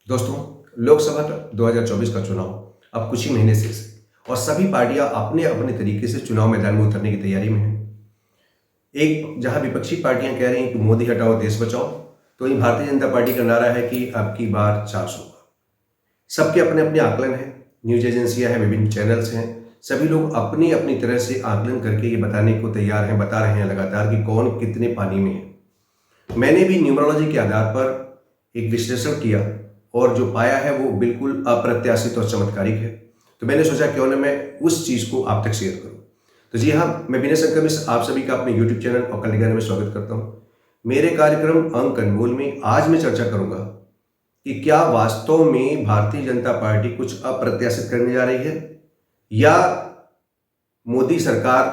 दोस्तों, लोकसभा 2024 का चुनाव अब कुछ ही महीने शेष है और सभी पार्टियां अपने अपने तरीके से चुनाव मैदान में उतरने की तैयारी में हैं। एक जहां विपक्षी पार्टियां कह रही हैं कि मोदी हटाओ देश बचाओ, तो वहीं भारतीय जनता पार्टी का नारा है कि अब की बार 400 का। सबके अपने अपने आकलन हैं, न्यूज एजेंसियां हैं, विभिन्न चैनल्स हैं, सभी लोग अपनी अपनी तरह से आकलन करके ये बताने को तैयार हैं, बता रहे हैं लगातार कि कौन कितने पानी में है। मैंने भी न्यूमरोलॉजी के आधार पर एक विश्लेषण किया और जो पाया है वो बिल्कुल अप्रत्याशित और चमत्कारिक है। तो मैंने सोचा क्यों ना मैं उस चीज़ को आप तक शेयर करूं। तो जी हाँ, मैं विनय शंकर मिश्र आप सभी का अपने यूट्यूब चैनल अक्ल निगाह में स्वागत करता हूं। मेरे कार्यक्रम अंक अनमोल में आज मैं चर्चा करूंगा कि क्या वास्तव में भारतीय जनता पार्टी कुछ अप्रत्याशित करने जा रही है या मोदी सरकार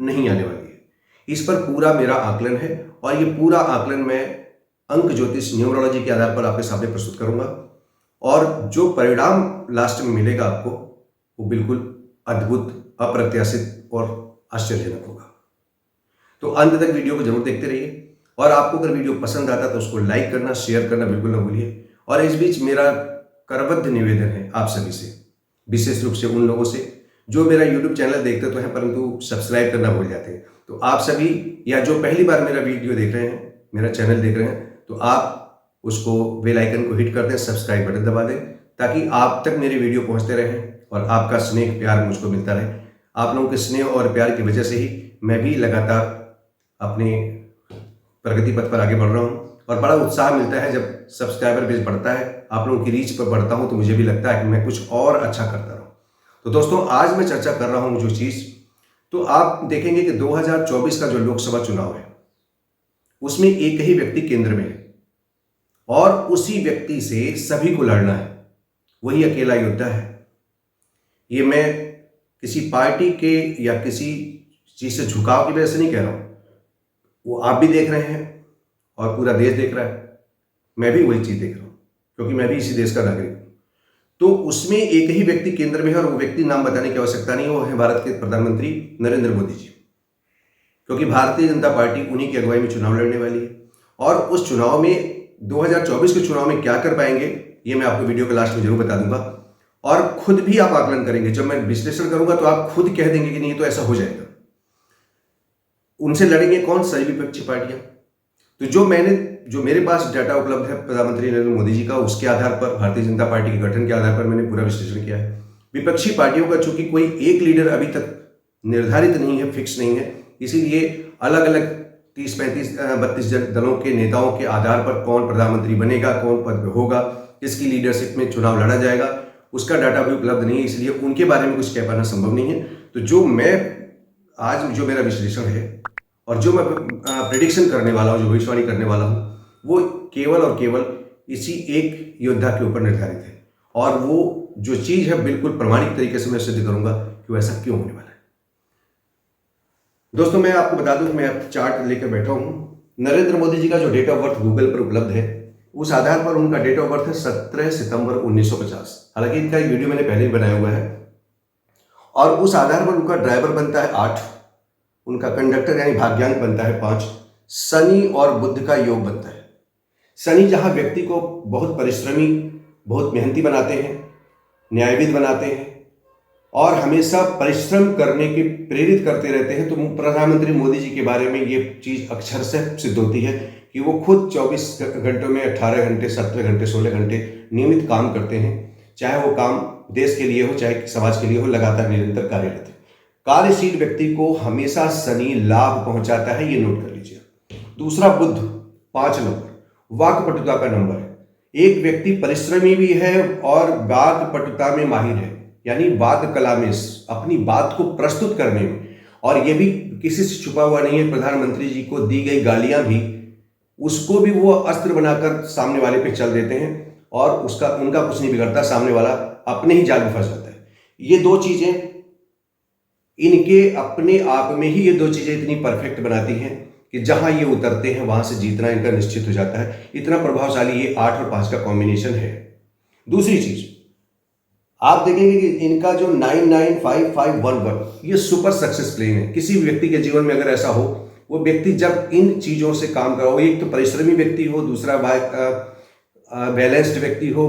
नहीं आने वाली है। इस पर पूरा मेरा आकलन है और ये पूरा आकलन मैं अंक ज्योतिष न्यूमरोलॉजी के आधार पर आपके सामने प्रस्तुत करूंगा और जो परिणाम लास्ट में मिलेगा आपको वो बिल्कुल अद्भुत, अप्रत्याशित और आश्चर्यजनक होगा। तो अंत तक वीडियो को जरूर देखते रहिए और आपको अगर वीडियो पसंद आता तो उसको लाइक करना, शेयर करना बिल्कुल ना भूलिए। और इस बीच मेरा करबद्ध निवेदन है आप सभी से, विशेष रूप से उन लोगों से जो मेरा यूट्यूब चैनल देखते तो हैं परंतु सब्सक्राइब करना भूल जाते हैं। तो आप सभी या जो पहली बार मेरा वीडियो देख रहे हैं, मेरा चैनल देख रहे हैं, तो आप उसको बेल आइकन को हिट कर दें, सब्सक्राइब बटन दबा दें ताकि आप तक मेरे वीडियो पहुंचते रहें और आपका स्नेह प्यार मुझको मिलता रहे। आप लोगों के स्नेह और प्यार की वजह से ही मैं भी लगातार अपने प्रगति पथ पर आगे बढ़ रहा हूं और बड़ा उत्साह मिलता है जब सब्सक्राइबर बेस बढ़ता है, आप लोगों की रीच पर बढ़ता हूं, तो मुझे भी लगता है कि मैं कुछ और अच्छा करता रहूं। तो दोस्तों, आज मैं चर्चा कर रहा हूं जो चीज, तो आप देखेंगे कि 2024 का जो लोकसभा चुनाव है उसमें एक ही व्यक्ति केंद्र में है और उसी व्यक्ति से सभी को लड़ना है, वही अकेला योद्धा है। ये मैं किसी पार्टी के या किसी चीज से झुकाव की वजह से नहीं कह रहा हूं, वो आप भी देख रहे हैं और पूरा देश देख रहा है, मैं भी वही चीज देख रहा हूं क्योंकि मैं भी इसी देश का नागरिक हूं। तो उसमें एक ही व्यक्ति केंद्र में है और वो व्यक्ति नाम बताने की आवश्यकता नहीं है, वो है भारत के प्रधानमंत्री नरेंद्र मोदी जी, क्योंकि भारतीय जनता पार्टी उन्हीं की अगुवाई में चुनाव लड़ने वाली है। और उस चुनाव में 2024 के चुनाव में क्या कर पाएंगे ये मैं आपको वीडियो के लास्ट में जरूर बता दूंगा और खुद भी आप आकलन करेंगे। जब मैं विश्लेषण करूंगा तो आप खुद कह देंगे कि नहीं तो ऐसा हो जाएगा। उनसे लड़ेंगे कौन? सभी विपक्षी पार्टियां। तो जो मेरे पास डाटा उपलब्ध है प्रधानमंत्री नरेंद्र मोदी जी का, उसके आधार पर, भारतीय जनता पार्टी के गठन के आधार पर मैंने पूरा विश्लेषण किया है। विपक्षी पार्टियों का चूंकि कोई एक लीडर अभी तक निर्धारित नहीं है, फिक्स नहीं है, इसीलिए अलग अलग 30, 35, 32 दलों के नेताओं के आधार पर कौन प्रधानमंत्री बनेगा, कौन पद पे होगा, किसकी लीडरशिप में चुनाव लड़ा जाएगा, उसका डाटा भी उपलब्ध नहीं है, इसलिए उनके बारे में कुछ कह पाना संभव नहीं है। तो जो मेरा विश्लेषण है और जो मैं प्रेडिक्शन करने वाला हूं, जो भविष्यवाणी करने वाला हूं, वो केवल और केवल इसी एक योद्धा के ऊपर निर्धारित है और वो जो चीज है बिल्कुल प्रमाणिक तरीके से मैं सिद्ध करूंगा कि वो ऐसा क्यों होने वाला है। दोस्तों, मैं आपको बता दूं कि मैं चार्ट लेकर बैठा हूं। नरेंद्र मोदी जी का जो डेट ऑफ बर्थ गूगल पर उपलब्ध है उस आधार पर उनका डेट ऑफ बर्थ है 17 सितंबर 1950। हालांकि इनका एक वीडियो मैंने पहले ही बनाया हुआ है और उस आधार पर उनका ड्राइवर बनता है 8, उनका कंडक्टर यानी भाग्यांक बनता है 5, शनि और बुध का योग बनता है। शनि जहां व्यक्ति को बहुत परिश्रमी, बहुत मेहनती बनाते हैं, न्यायविद बनाते हैं और हमेशा परिश्रम करने के प्रेरित करते रहते हैं, तो प्रधानमंत्री मोदी जी के बारे में ये चीज अक्षरशः सिद्ध होती है कि वो खुद 24 घंटों में 18 घंटे, 17 घंटे, 16 घंटे नियमित काम करते हैं। चाहे वो काम देश के लिए हो, चाहे समाज के लिए हो, लगातार निरंतर कार्यरत है। कार्यशील व्यक्ति को हमेशा शनि लाभ पहुंचाता है, ये नोट कर लीजिए। दूसरा बुध 5 नंबर वाक्पटुता का नंबर है। एक व्यक्ति परिश्रमी भी है और वाक्पटुता में माहिर है, यानी वाद कला में, अपनी बात को प्रस्तुत करने में, और यह भी किसी से छुपा हुआ नहीं है। प्रधानमंत्री जी को दी गई गालियां भी, उसको भी वो अस्त्र बनाकर सामने वाले पे चल देते हैं और उनका कुछ नहीं बिगड़ता, सामने वाला अपने ही जाल में फंस जाता है। ये दो चीजें इनके अपने आप में ही, ये दो चीजें इतनी परफेक्ट बनाती हैं कि जहां ये उतरते हैं वहां से जीतना इनका निश्चित हो जाता है। इतना प्रभावशाली ये 8 और 5 का कॉम्बिनेशन है। दूसरी चीज आप देखेंगे कि इनका जो 995511 ये सुपर सक्सेस प्लेन है। किसी व्यक्ति के जीवन में अगर ऐसा हो, वो व्यक्ति जब इन चीजों से काम कर रहा हो, एक तो परिश्रमी व्यक्ति हो, दूसरा बैलेंस्ड व्यक्ति हो,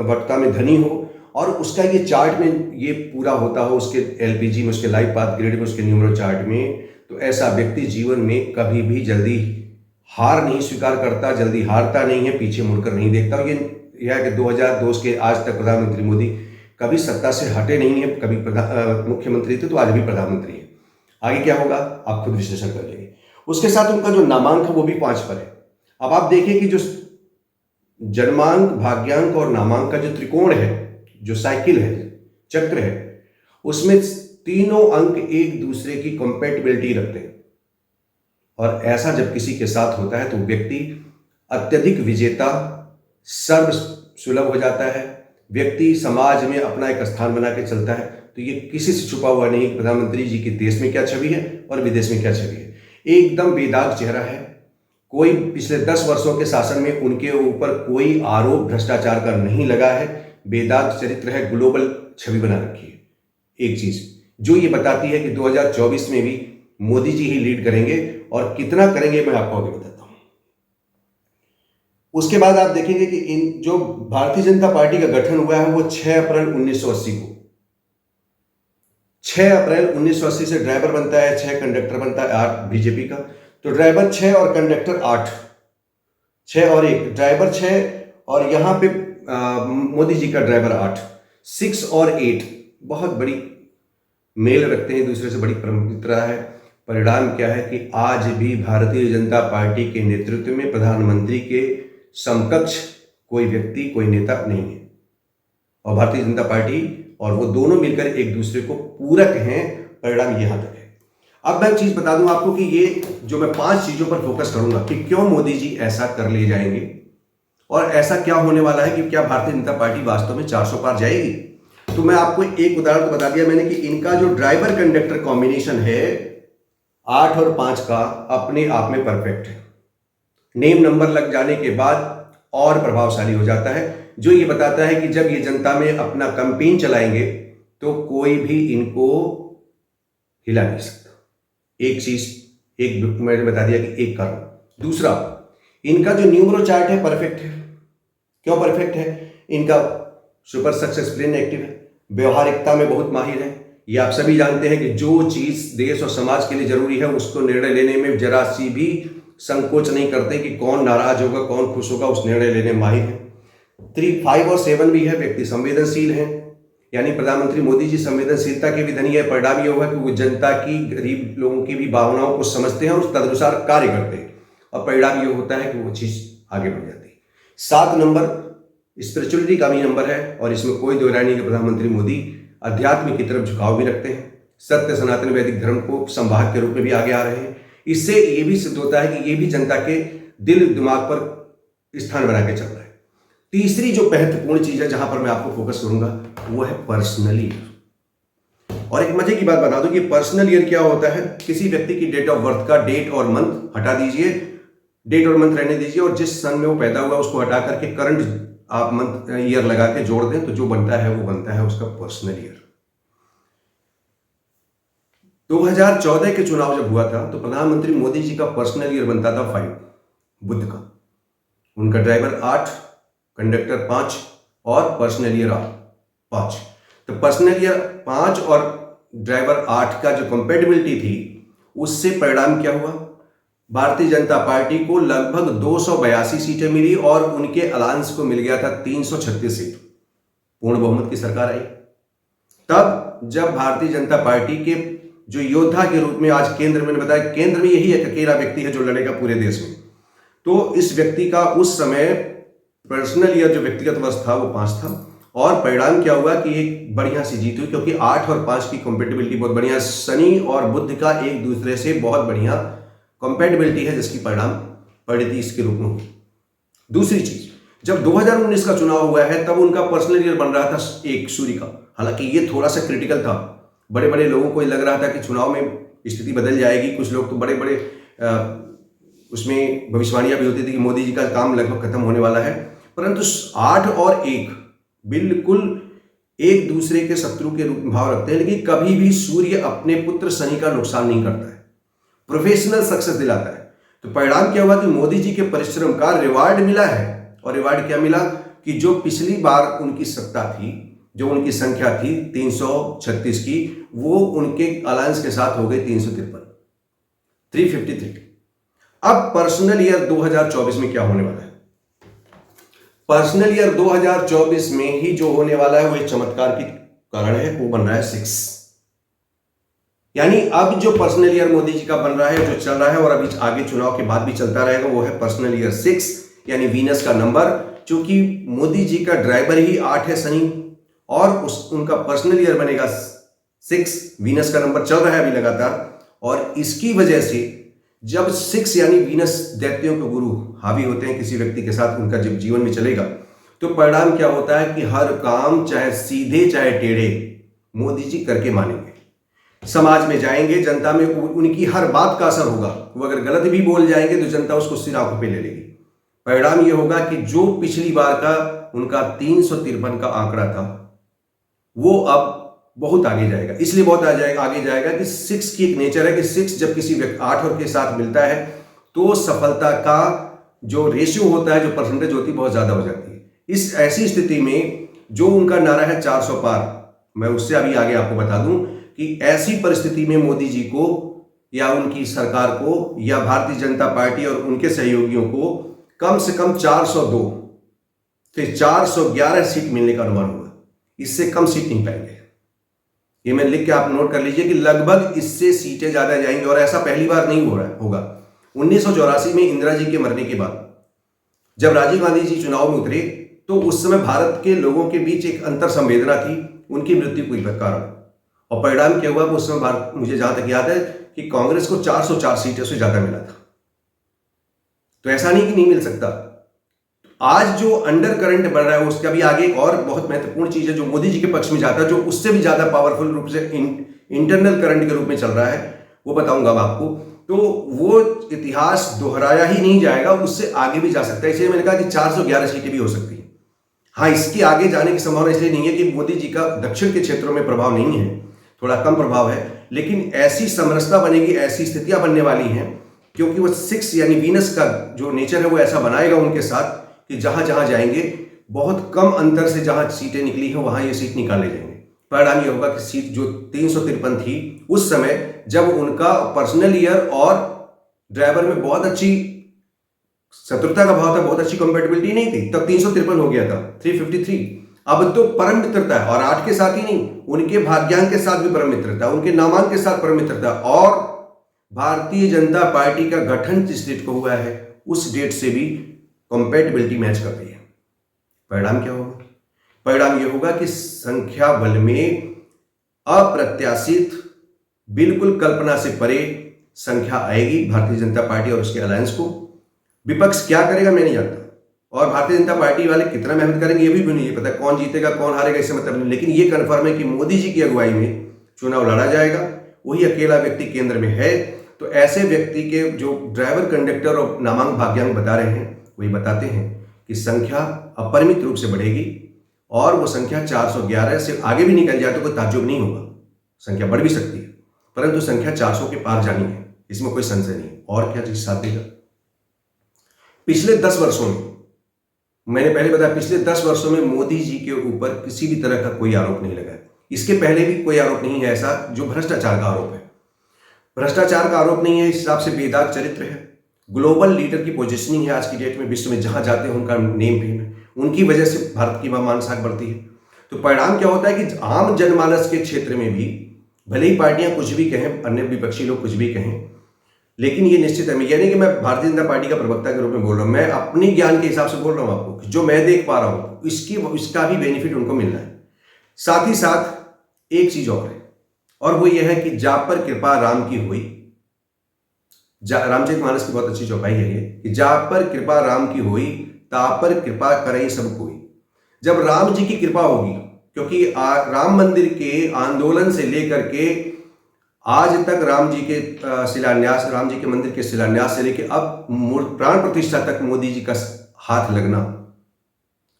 वक्ता में धनी हो, और उसका ये चार्ट में ये पूरा होता हो, उसके एलपीजी में, उसके लाइफ पाथ ग्रेड में, उसके न्यूमरो चार्ट में, तो ऐसा व्यक्ति जीवन में कभी भी जल्दी हार नहीं स्वीकार करता, जल्दी हारता नहीं है, पीछे मुड़कर नहीं देखता। और ये है कि 2002 के आज तक प्रधानमंत्री मोदी कभी सत्ता से हटे नहीं है, कभी मुख्यमंत्री थे तो आज भी प्रधानमंत्री है। आगे क्या होगा आप खुद विश्लेषण कर लेंगे। उसके साथ उनका जो नामांक है वो भी 5 पर है। अब आप देखिए कि जो जन्मांक, भाग्यांक और नामांक का जो त्रिकोण है, जो साइकिल है, चक्र है, उसमें तीनों अंक एक दूसरे की कंपैटिबिलिटी रखते हैं। और ऐसा जब किसी के साथ होता है तो व्यक्ति अत्यधिक विजेता, सर्व सुलभ हो जाता है, व्यक्ति समाज में अपना एक स्थान बना के चलता है। तो ये किसी से छुपा हुआ नहीं, प्रधानमंत्री जी की देश में क्या छवि है और विदेश में क्या छवि है। एकदम बेदाग चेहरा है। कोई पिछले 10 वर्षों के शासन में उनके ऊपर कोई आरोप भ्रष्टाचार का नहीं लगा है। बेदाग चरित्र है, ग्लोबल छवि बना रखी है। एक चीज जो ये बताती है कि 2024 में भी मोदी जी ही लीड करेंगे, और कितना करेंगे मैं आपको आगे बताता हूं। उसके बाद आप देखेंगे कि इन जो भारतीय जनता पार्टी का गठन हुआ है वो 6 अप्रैल 1980 को, 6 अप्रैल 1980 से ड्राइवर बनता है 6, कंडक्टर बनता है 8 बीजेपी का। तो ड्राइवर 6 और कंडक्टर 8, 6 और 1, ड्राइवर 6 और यहां पे मोदी जी का ड्राइवर 8, 6 और 8 बहुत बड़ी मेल रखते हैं, दूसरे से बड़ी परंपरा है। परिणाम क्या है कि आज भी भारतीय जनता पार्टी के नेतृत्व में प्रधानमंत्री के समकक्ष कोई व्यक्ति, कोई नेता नहीं है, और भारतीय जनता पार्टी और वो दोनों मिलकर एक दूसरे को पूरक हैं। परिणाम यहां तक है। अब मैं एक चीज बता दूं आपको कि ये जो मैं 5 चीजों पर फोकस करूंगा कि क्यों मोदी जी ऐसा कर ले जाएंगे, और ऐसा क्या होने वाला है कि क्या भारतीय जनता पार्टी वास्तव में 400 पार जाएगी। तो मैं आपको एक उदाहरण तो बता दिया मैंने कि इनका जो ड्राइवर कंडक्टर कॉम्बिनेशन है 8 और 5 का अपने आप में परफेक्ट है। नेम नंबर लग जाने के बाद और प्रभावशाली हो जाता है, जो ये बताता है कि जब ये जनता में अपना कैंपेन चलाएंगे तो कोई भी इनको हिला नहीं सकता। एक चीज, एक मैंने बता दिया कि एक कारण। दूसरा, इनका जो न्यूमरो चार्ट है परफेक्ट है। क्यों परफेक्ट है? इनका सुपर सक्सेस प्लेन एक्टिव है, व्यवहारिकता में बहुत माहिर है। ये आप सभी जानते हैं कि जो चीज देश और समाज के लिए जरूरी है उसको निर्णय लेने में जरा सी भी संकोच नहीं करते कि कौन नाराज होगा, कौन खुश होगा, उस निर्णय लेने में माहिर है। 3, 5 और 7 भी है, व्यक्ति संवेदनशील है, यानी प्रधानमंत्री मोदी जी संवेदनशीलता के भी धनी है। परिणाम ये होगा कि वो जनता की, गरीब लोगों की भी भावनाओं को समझते हैं और उस तदनुसार कार्य करते हैं, और परिणाम ये होता है कि वो चीज आगे बढ़ जाती है। 7 नंबर स्पिरिचुअलिटी का भी नंबर है, और इसमें कोई दो राय नहीं कि प्रधानमंत्री मोदी अध्यात्म की तरफ झुकाव भी रखते हैं। सत्य सनातन वैदिक धर्म को संवाहक के रूप में भी आगे आ रहे हैं। इससे ये भी सिद्ध होता है कि ये भी जनता के दिल दिमाग पर स्थान बना के चल रहा है। तीसरी जो महत्वपूर्ण चीज है जहां पर मैं आपको फोकस करूंगा वो है पर्सनल ईयर। और एक मजे की बात बता दूं कि पर्सनल ईयर क्या होता है। किसी व्यक्ति की डेट ऑफ बर्थ का डेट और मंथ हटा दीजिए, डेट और मंथ रहने दीजिए, और जिस सन में वो पैदा हुआ उसको हटा करके करंट आप मंथ ईयर लगा के जोड़ दें तो जो बनता है वो बनता है उसका पर्सनल ईयर। 2014 के चुनाव जब हुआ था तो प्रधानमंत्री मोदी जी का पर्सनल ईयर बनता था 5 बुध का। उनका ड्राइवर 8, कंडक्टर 5 और पर्सनल ईयर 5। तो पर्सनल ईयर 5 और ड्राइवर 8 का जो कंपेटिबिलिटी थी उससे परिणाम क्या हुआ, भारतीय जनता पार्टी को लगभग 282 सीटें मिली और उनके अलायंस को मिल गया था 336 सीट। पूर्ण बहुमत की सरकार आई। तब जब भारतीय जनता पार्टी के जो योद्धा के रूप में आज केंद्र में, बताया केंद्र में यही एक अकेला व्यक्ति है जो लड़ेगा पूरे देश में, तो इस व्यक्ति का उस समय पर्सनल ईयर जो व्यक्तिगत वर्ष था वो 5 था। और परिणाम क्या हुआ कि एक बढ़िया सी जीत हुई, क्योंकि 8 और 5 की कंपेटिबिलिटी बहुत बढ़िया, शनि और बुध का एक दूसरे से बहुत बढ़िया कंपेटिबिलिटी है, जिसकी परिणाम परिणति इसके रूप में हुई। दूसरी चीज, जब 2019 का चुनाव हुआ है तब उनका पर्सनल ईयर बन रहा था 1 सूर्य का। हालांकि ये थोड़ा सा क्रिटिकल था, बड़े बड़े लोगों को लग रहा था कि चुनाव में स्थिति बदल जाएगी। कुछ लोग तो बड़े बड़े उसमें भविष्यवाणियां भी होती थी कि मोदी जी का काम लगभग खत्म होने वाला है, परंतु 8 और 1 बिल्कुल एक दूसरे के शत्रु के रूप में भाव रखते हैं, लेकिन कभी भी सूर्य अपने पुत्र शनि का नुकसान नहीं करता है, प्रोफेशनल सक्सेस दिलाता है। तो परिणाम क्या हुआ कि मोदी जी के परिश्रम का रिवार्ड मिला है और रिवार्ड क्या मिला कि जो पिछली बार उनकी सत्ता थी, जो उनकी संख्या थी 336 की, वो उनके अलायंस के साथ हो गई 353। अब पर्सनल ईयर 2024 में क्या होने वाला है? पर्सनल ईयर 2024 में ही जो होने वाला है वो एक चमत्कार की कारण है, वो बन रहा है 6। यानी अब जो पर्सनल ईयर मोदी जी का बन रहा है, जो चल रहा है और अभी आगे चुनाव के बाद भी चलता रहेगा, वो है पर्सनल ईयर 6, यानी वीनस का नंबर। चूंकि मोदी जी का ड्राइवर ही 8 है शनि, और उनका पर्सनल ईयर बनेगा 6, वीनस का नंबर चल रहा है अभी लगातार, और इसकी वजह से जब 6 यानी वीनस दैत्यों के गुरु हावी होते हैं किसी व्यक्ति के साथ, उनका जब जीवन में चलेगा, तो परिणाम क्या होता है कि हर काम चाहे सीधे चाहे टेढ़े मोदी जी करके मानेंगे। समाज में जाएंगे, जनता में उनकी हर बात का असर होगा। वो अगर गलत भी बोल जाएंगे तो जनता उसको सिर आंखों पे ले लेगी। परिणाम यह होगा कि जो पिछली बार का उनका 353 का आंकड़ा था, वो अब बहुत आगे जाएगा। इसलिए बहुत आगे जाएगा कि 6 की एक नेचर है कि 6 जब किसी व्यक्ति 8 और के साथ मिलता है तो सफलता का जो रेशियो होता है, जो परसेंटेज होती है, बहुत ज्यादा हो जाती है। इस ऐसी स्थिति में जो उनका नारा है 400 पार, मैं उससे अभी आगे आपको बता दूं कि ऐसी परिस्थिति में मोदी जी को या उनकी सरकार को या भारतीय जनता पार्टी और उनके सहयोगियों को कम से कम 402 से 411 सीट मिलने का अनुमान होगा। इससे कम सीट नहीं पाएंगे। ये मैं लिख के आप नोट कर लीजिए कि लगभग इससे सीटें ज्यादा जाएंगी, और ऐसा पहली बार नहीं हो रहा होगा। 1984 में इंदिरा जी के मरने के बाद जब राजीव गांधी जी चुनाव में उतरे, तो उस समय भारत के लोगों के बीच एक अंतर संवेदना थी उनकी मृत्यु के कारण, और परिणाम क्या हुआ कि उस समय भारत, मुझे जहां तक याद है कि कांग्रेस को 404 सीटों से ज्यादा मिला था। तो ऐसा नहीं कि नहीं मिल सकता। आज जो अंडर करंट बढ़ रहा है उसका भी आगे एक और बहुत महत्वपूर्ण चीज है जो मोदी जी के पक्ष में जाता है, जो उससे भी ज्यादा पावरफुल रूप से इंटरनल करंट के रूप में चल रहा है, वो बताऊंगा अब आपको। तो वो इतिहास दोहराया ही नहीं जाएगा, उससे आगे भी जा सकता है। इसलिए मैंने कहा कि 411 सीटें भी हो सकती है। हाँ, इसके आगे जाने की संभावना इसलिए नहीं है कि मोदी जी का दक्षिण के क्षेत्रों में प्रभाव नहीं है, थोड़ा कम प्रभाव है, लेकिन ऐसी समरसता बनेगी, ऐसी स्थितियां बनने वाली हैं, क्योंकि वो 6 यानी वीनस का जो नेचर है वो ऐसा बनाएगा उनके साथ कि जहां जहां जाएंगे बहुत कम अंतर से जहां सीटें निकली हैं वहां ये सीट निकाले जाएंगे। परिणाम ये होगा कि सीट जो 353 थी उस समय, जब उनका पर्सनल ईयर और ड्राइवर में बहुत अच्छी शत्रुता का भाव था, बहुत अच्छी कंपेटिबिलिटी नहीं थी, तब 353 हो गया था, 353। अब तो परम मित्रता है, और 8 के साथ ही नहीं, उनके भाग्यांक के साथ भी परम मित्रता, उनके नामांक के साथ परम मित्रता, और भारतीय जनता पार्टी का गठन जिस डेट को हुआ है उस डेट से भी कंपेटिबिलिटी मैच कर रही है। परिणाम क्या होगा? परिणाम यह होगा कि संख्या बल में अप्रत्याशित, बिल्कुल कल्पना से परे संख्या आएगी भारतीय जनता पार्टी और उसके अलायंस को। विपक्ष क्या करेगा मैं नहीं जानता, और भारतीय जनता पार्टी वाले कितना मेहनत करेंगे ये भी नहीं पता, कौन जीतेगा कौन हारेगा इससे मतलब नहीं। लेकिन ये कन्फर्म है कि मोदी जी की अगुवाई में चुनाव लड़ा जाएगा, वही अकेला व्यक्ति केंद्र में है। तो ऐसे व्यक्ति के जो ड्राइवर, कंडक्टर और नामांक भाग्यांक बता रहे हैं, वही बताते हैं कि संख्या अपरिमित रूप से बढ़ेगी, और वो संख्या 411 से आगे भी निकल जाए तो कोई ताज्जुब नहीं होगा। संख्या बढ़ भी सकती है, परंतु संख्या 400 के पार जानी है, इसमें कोई संशय नहीं। और क्या चीज साथ देगा? पिछले 10 वर्षों में, मैंने पहले बताया, पिछले 10 वर्षों में मोदी जी के ऊपर किसी भी तरह का कोई आरोप नहीं लगा है। इसके पहले भी कोई आरोप नहीं है ऐसा जो भ्रष्टाचार का आरोप है। भ्रष्टाचार का आरोप नहीं है, इस हिसाब से बेदाग चरित्र है, ग्लोबल लीडर की पोजीशनिंग है आज की डेट में, विश्व में जहां जाते हैं उनका नेम फेम है, उनकी वजह से भारत की मान साख बढ़ती है। तो परिणाम क्या होता है कि आम जनमानस के क्षेत्र में भी भले ही पार्टियां कुछ भी कहें, अन्य विपक्षी लोग कुछ भी कहें, लेकिन ये निश्चित है, यानी कि मैं भारतीय जनता पार्टी का प्रवक्ता के रूप में बोल रहा हूं, मैं अपने ज्ञान के हिसाब से बोल रहा हूं आपको, जो मैं देख पा रहा हूं इसका भी बेनिफिट उनको मिलना है। साथ ही साथ एक चीज और है, और वो ये है कि जा पर कृपा राम की हुई, रामचरितमानस की बहुत अच्छी चौपाई है ये कि जा पर कृपा राम की हुई, ता पर कृपा करे सब कोई। जब राम जी की कृपा होगी, क्योंकि राम मंदिर के आंदोलन से लेकर के आज तक राम जी के शिलान्यास, राम जी के मंदिर के शिलान्यास से लेकर अब प्राण प्रतिष्ठा तक मोदी जी का हाथ लगना,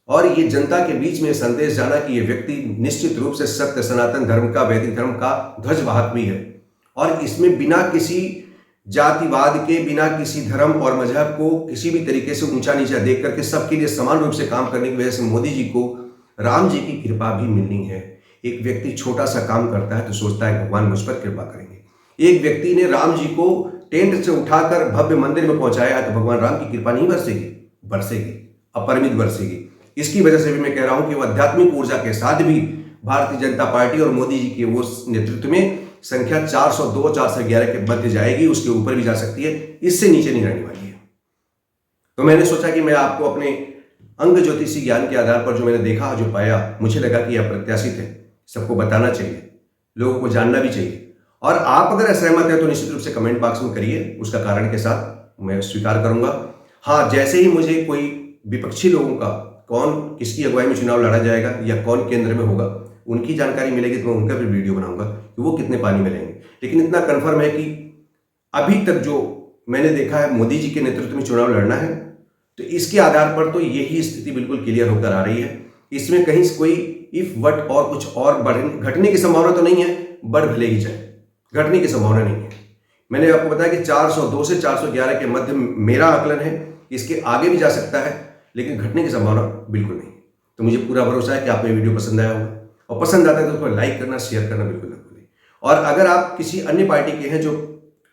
और ये जनता के बीच में संदेश जाना कि ये व्यक्ति निश्चित रूप से सत्य सनातन धर्म का, वैदिक धर्म का ध्वजवाहक भी है, और इसमें बिना किसी जातिवाद के बिना किसी धर्म और मजहब को किसी भी तरीके से ऊंचा नीचा देख करके सबके लिए समान रूप से काम करने की वजह से मोदी जी को राम जी की कृपा भी मिलनी है। एक व्यक्ति छोटा सा काम करता है तो सोचता है भगवान मुझ पर कृपा करेंगे। एक व्यक्ति ने राम जी को टेंट से उठाकर भव्य मंदिर में पहुंचाया है तो भगवान राम की कृपा नहीं बरसेगी? बरसेगी, अपरिमित बरसेगी। इसकी वजह से भी मैं कह रहा हूं कि वो आध्यात्मिक ऊर्जा के साथ भी भारतीय जनता पार्टी और मोदी जी के वो नेतृत्व में संख्या 402 411 के मध्य जाएगी, उसके ऊपर भी जा सकती है, इससे नीचे नहीं रहने वाली है। तो मैंने सोचा कि मैं आपको अपने अंग ज्योतिषी ज्ञान के आधार पर जो मैंने देखा, जो पाया, मुझे लगा कि यह अप्रत्याशित है, सबको बताना चाहिए, लोगों को जानना भी चाहिए। और आप अगर असहमत है तो निश्चित रूप से कमेंट बॉक्स में करिए, उसका कारण के साथ मैं स्वीकार करूंगा। हाँ, जैसे ही मुझे कोई विपक्षी लोगों का, कौन किसकी अगुवाई में चुनाव लड़ा जाएगा या कौन केंद्र में होगा, उनकी जानकारी मिलेगी तो मैं उनका भी वीडियो बनाऊंगा कि वो कितने पानी में रहेंगे। लेकिन इतना कन्फर्म है कि अभी तक जो मैंने देखा है, मोदी जी के नेतृत्व में चुनाव लड़ना है, तो इसके आधार पर तो यही स्थिति बिल्कुल क्लियर होकर आ रही है। इसमें कहीं कोई इफ वट और कुछ और घटने की संभावना तो नहीं है, बढ़ भले ही जाए, घटने की संभावना नहीं है। मैंने आपको बताया कि 402 से 411 के मध्य मेरा आकलन है, इसके आगे भी जा सकता है, लेकिन घटने की संभावना बिल्कुल नहीं। तो मुझे पूरा भरोसा है कि आपको ये वीडियो पसंद आया होगा, और पसंद आता है तो उसको लाइक करना, शेयर करना बिल्कुल ना भूलें। और अगर आप किसी अन्य पार्टी के हैं जो,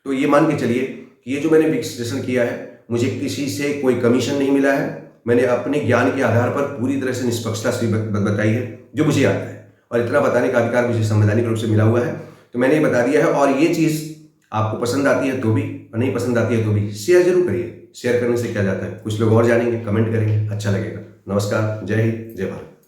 तो ये मान के चलिए कि ये जो मैंने विश्लेषण किया है, मुझे किसी से कोई कमीशन नहीं मिला है, मैंने अपने ज्ञान के आधार पर पूरी तरह से निष्पक्षता से बताई है जो मुझे आता है, और इतना बताने का अधिकार मुझे संवैधानिक रूप से मिला हुआ है, तो मैंने ये बता दिया है। और ये चीज़ आपको पसंद आती है तो भी, और नहीं पसंद आती है तो भी शेयर जरूर करिए। शेयर करने से क्या जाता है, कुछ लोग और जानेंगे, कमेंट करेंगे, अच्छा लगेगा। नमस्कार, जय हिंद, जय भारत।